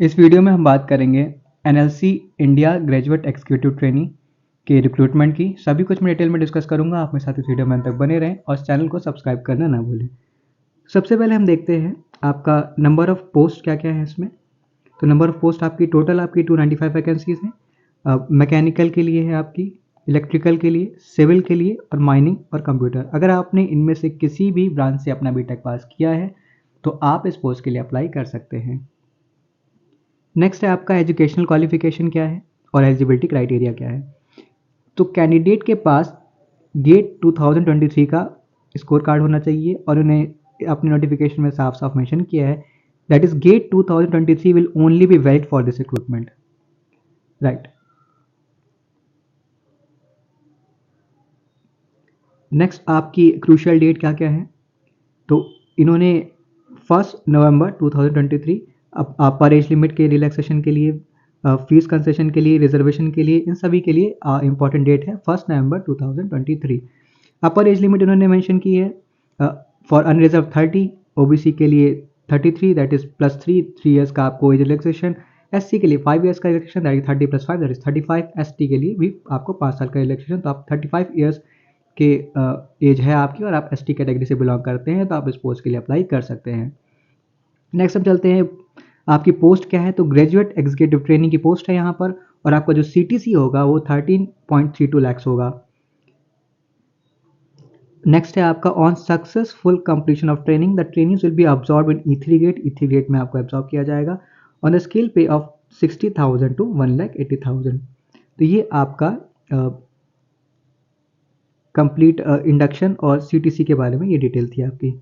इस वीडियो में हम बात करेंगे NLC India graduate executive trainee के रिक्रूटमेंट की। सभी कुछ मैं डिटेल में डिस्कस करूंगा। आप मेरे साथ इस वीडियो में अंत तक बने रहें और इस चैनल को सब्सक्राइब करना ना भूलें। सबसे पहले हम देखते हैं आपका नंबर ऑफ पोस्ट क्या क्या है इसमें। तो नंबर ऑफ पोस्ट आपकी टोटल आपकी 295 वैकेंसीज हैं। मैकेनिकल के लिए है, आपकी इलेक्ट्रिकल के लिए, सिविल के लिए और माइनिंग और कंप्यूटर। अगर आपने इनमें से किसी भी ब्रांच से अपना बीटेक पास किया है तो आप इस पोस्ट के लिए अप्लाई कर सकते हैं। नेक्स्ट है आपका एजुकेशनल क्वालिफिकेशन क्या है और एलिजिबिलिटी क्राइटेरिया क्या है। तो कैंडिडेट के पास गेट 2023 का स्कोर कार्ड होना चाहिए और उन्हें अपने नोटिफिकेशन में साफ साफ मेंशन किया है that is get 2023 will only be valid for this recruitment, right. Next आपकी क्रूशियल डेट क्या क्या है। तो इन्होंने 1 नवंबर 2023 अपर एज लिमिट के रिलैक्सेशन के लिए, फीस कंसेशन के लिए, रिजर्वेशन के लिए, इन सभी के लिए इंपॉर्टेंट डेट है 1 नवंबर 2023। अपर एज लिमिट इन्होंने मेंशन की है फॉर अनरिजर्व 30, ओबीसी के लिए 33 दैट इज +3 ईयर्स का आपको एज रिलैक्सेशन, एससी के लिए 5 ईयर्स का relaxation that is 30+5 that is 35, ST के लिए भी आपको 5 साल का रिलैक्सेशन। तो आप 35 ईयर्स के एज है आपकी और आप एसटी कैटेगरी से बिलोंग करते हैं तो आप इस पोस्ट के लिए अप्लाई कर सकते हैं। नेक्स्ट हम चलते हैं आपकी पोस्ट क्या है। तो ग्रेजुएट एग्जीक्यूटिव ट्रेनिंग की पोस्ट है यहाँ पर और आपका जो सीटीसी होगा वो 13.32 लाख होगा। नेक्स्ट है आपका on successful completion of training the trainings will be absorb in E3 grade. E3 grade में आपको एब्सॉर्ब किया जाएगा on the scale pay of 60,000 to 1,80,000। तो ये आपका कंप्लीट इंडक्शन और सीटीसी के बारे में ये डिटेल थी आपकी।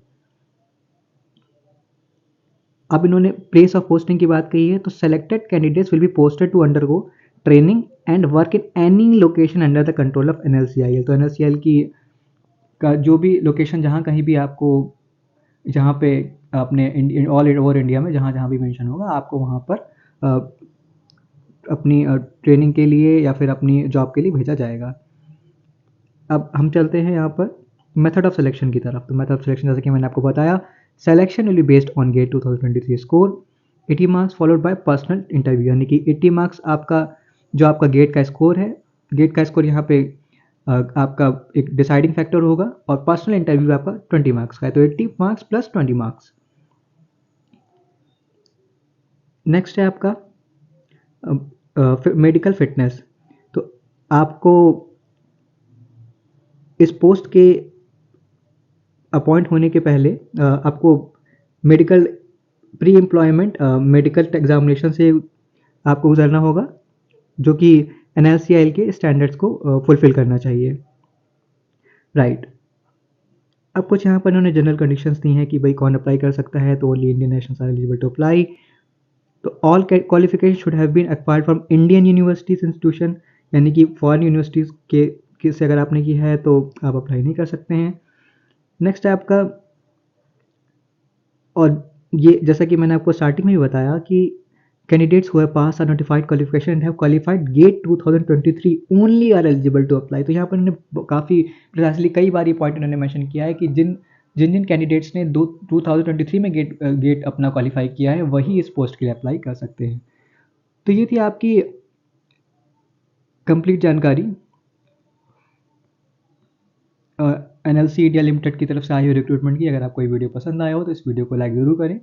अब इन्होंने प्लेस ऑफ पोस्टिंग की बात कही है। तो selected candidates will be posted to undergo training and work in any location under the control of NLCIL. तो एनएलसीआईएल की का जो भी लोकेशन, जहाँ कहीं भी आपको, जहाँ पे अपने ऑल ओवर इंडिया में जहाँ जहाँ भी मेंशन होगा आपको वहाँ पर अपनी ट्रेनिंग के लिए या फिर अपनी जॉब के लिए भेजा जाएगा। अब हम चलते हैं यहाँ पर मेथड ऑफ सिलेक्शन की तरफ। तो मेथड ऑफ सिलेक्शन जैसे कि मैंने आपको बताया, selection will be based on GATE 2023 score 80 marks followed by personal interview, यानी कि 80 मार्क्स आपका जो आपका गेट का स्कोर है। गेट का स्कोर यहाँ पे आपका एक डिसाइडिंग फैक्टर होगा और पर्सनल इंटरव्यू आपका 20 मार्क्स का है। तो 80 मार्क्स प्लस 20 मार्क्स। नेक्स्ट है आपका मेडिकल फिटनेस। तो आपको इस पोस्ट के अपॉइंट होने के पहले आपको medical pre employment medical examination से आपको गुजरना होगा जो कि एनएलसीआईएल के स्टैंडर्ड्स को फुलफिल करना चाहिए, राइट। अब कुछ यहाँ पर इन्होंने जनरल कंडीशंस दी हैं कि भाई कौन अप्लाई कर सकता है। तो only Indian nationals are eligible to apply. तो all qualification should have been acquired from Indian universities institution, यानी कि फॉरेन यूनिवर्सिटीज़ के से अगर आपने की है तो आप अप्लाई नहीं कर सकते हैं। नेक्स्ट है आपका, और ये जैसा कि मैंने आपको स्टार्टिंग में भी बताया कि candidates who have pass are notified qualification and have qualified GATE 2023 only are eligible to apply. तो यहाँ पर इन्होंने काफ़ी प्रिसाइसली कई बार ये पॉइंट इन्होंने मेंशन किया है कि जिन जिन जिन कैंडिडेट्स ने 2023 में गेट अपना क्वालिफाई किया है वही इस पोस्ट के लिए अप्लाई कर सकते हैं। तो ये थी आपकी कंप्लीट जानकारी एनएलसी इंडिया लिमिटेड की तरफ से आई हुई रिक्रूटमेंट की। अगर आपको ये वीडियो पसंद आया हो तो इस वीडियो को लाइक ज़रूर करें।